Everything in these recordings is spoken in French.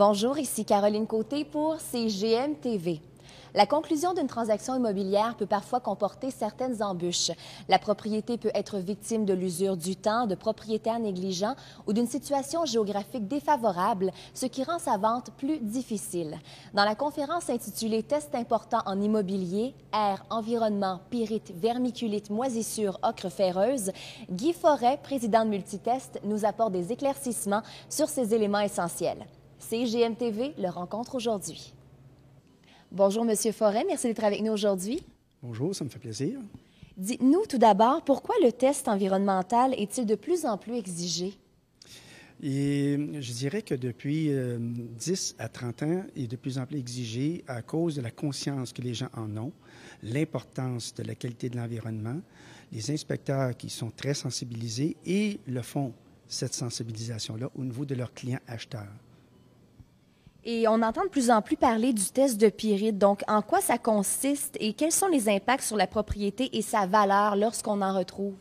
Bonjour, ici Caroline Côté pour CGM TV. La conclusion d'une transaction immobilière peut parfois comporter certaines embûches. La propriété peut être victime de l'usure du temps, de propriétaires négligents ou d'une situation géographique défavorable, ce qui rend sa vente plus difficile. Dans la conférence intitulée « Tests importants en immobilier, air, environnement, pyrite, vermiculite, moisissure, ocre ferreuse », Guy Forêt, président de Multitest, nous apporte des éclaircissements sur ces éléments essentiels. CGM TV le rencontre aujourd'hui. Bonjour, Monsieur Forêt. Merci d'être avec nous aujourd'hui. Bonjour, ça me fait plaisir. Dites-nous tout d'abord, pourquoi le test environnemental est-il de plus en plus exigé? Et je dirais que depuis 10 à 30 ans, il est de plus en plus exigé à cause de la conscience que les gens en ont, l'importance de la qualité de l'environnement, les inspecteurs qui sont très sensibilisés et le font, cette sensibilisation-là, au niveau de leurs clients acheteurs. Et on entend de plus en plus parler du test de pyrite. Donc, en quoi ça consiste et quels sont les impacts sur la propriété et sa valeur lorsqu'on en retrouve?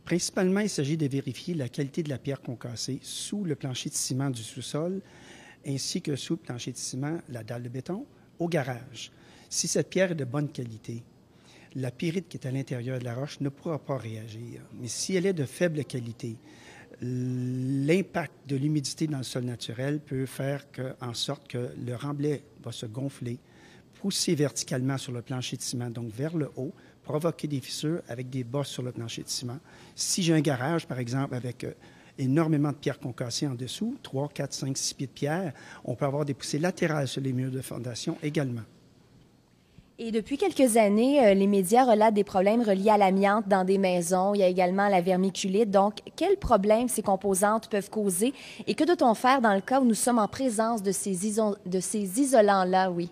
Principalement, il s'agit de vérifier la qualité de la pierre concassée sous le plancher de ciment du sous-sol, ainsi que sous le plancher de ciment, la dalle de béton, au garage. Si cette pierre est de bonne qualité, la pyrite qui est à l'intérieur de la roche ne pourra pas réagir. Mais si elle est de faible qualité, l'impact de l'humidité dans le sol naturel peut faire en sorte que le remblai va se gonfler, pousser verticalement sur le plancher de ciment, donc vers le haut, provoquer des fissures avec des bosses sur le plancher de ciment. Si j'ai un garage, par exemple, avec énormément de pierres concassées en dessous, 3, 4, 5, 6 pieds de pierre, on peut avoir des poussées latérales sur les murs de fondation également. Et depuis quelques années, les médias relatent des problèmes reliés à l'amiante dans des maisons. Il y a également la vermiculite. Donc, quels problèmes ces composantes peuvent causer et que doit-on faire dans le cas où nous sommes en présence de ces isolants-là, oui?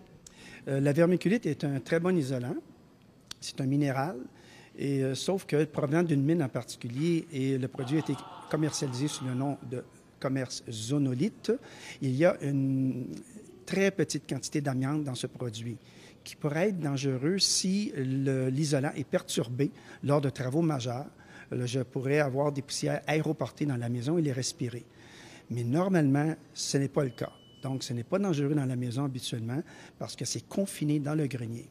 La vermiculite est un très bon isolant. C'est un minéral, et, sauf que provenant d'une mine en particulier, et le produit a été commercialisé sous le nom de commerce zonolite, il y a une très petite quantité d'amiante dans ce produit, qui pourrait être dangereux si l'isolant est perturbé lors de travaux majeurs. Je pourrais avoir des poussières aéroportées dans la maison et les respirer. Mais normalement, ce n'est pas le cas. Donc, ce n'est pas dangereux dans la maison habituellement parce que c'est confiné dans le grenier.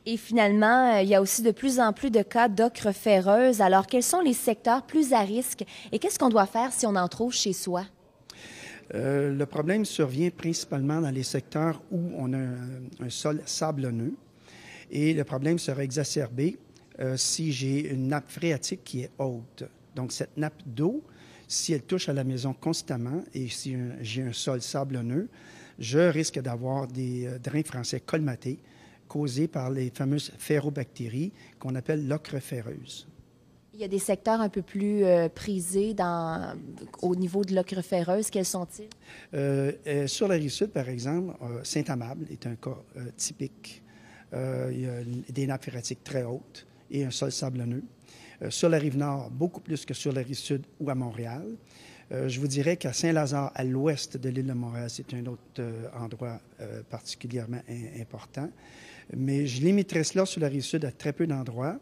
Et finalement, il y a aussi de plus en plus de cas d'ocre ferreuse. Alors, quels sont les secteurs plus à risque et qu'est-ce qu'on doit faire si on en trouve chez soi? Le problème survient principalement dans les secteurs où on a un sol sablonneux et le problème sera exacerbé si j'ai une nappe phréatique qui est haute. Donc, cette nappe d'eau, si elle touche à la maison constamment et si j'ai un sol sablonneux, je risque d'avoir des drains français colmatés causés par les fameuses ferrobactéries qu'on appelle l'ocre ferreuse. Il y a des secteurs un peu plus prisés au niveau de l'ocre ferreuse. Quels sont-ils? Sur la Rive-Sud, par exemple, Saint-Amable est un cas typique. Il y a des nappes phréatiques très hautes et un sol sablonneux. Sur la Rive-Nord, beaucoup plus que sur la Rive-Sud ou à Montréal. Je vous dirais qu'à Saint-Lazare, à l'ouest de l'île de Montréal, c'est un autre endroit particulièrement important. Mais je limiterai cela sur la Rive-Sud à très peu d'endroits,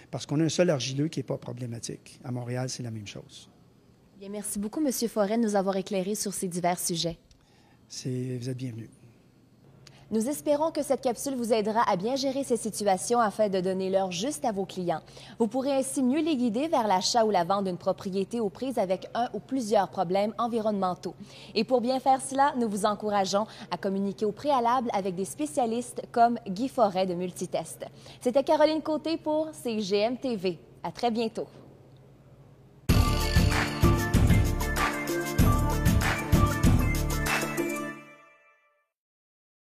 parce qu'on a un sol argileux qui n'est pas problématique. À Montréal, c'est la même chose. Bien, merci beaucoup, M. Forêt, de nous avoir éclairé sur ces divers sujets. Vous êtes bienvenue. Nous espérons que cette capsule vous aidera à bien gérer ces situations afin de donner l'heure juste à vos clients. Vous pourrez ainsi mieux les guider vers l'achat ou la vente d'une propriété aux prises avec un ou plusieurs problèmes environnementaux. Et pour bien faire cela, nous vous encourageons à communiquer au préalable avec des spécialistes comme Guy Forêt de Multitest. C'était Caroline Côté pour CGM TV. À très bientôt.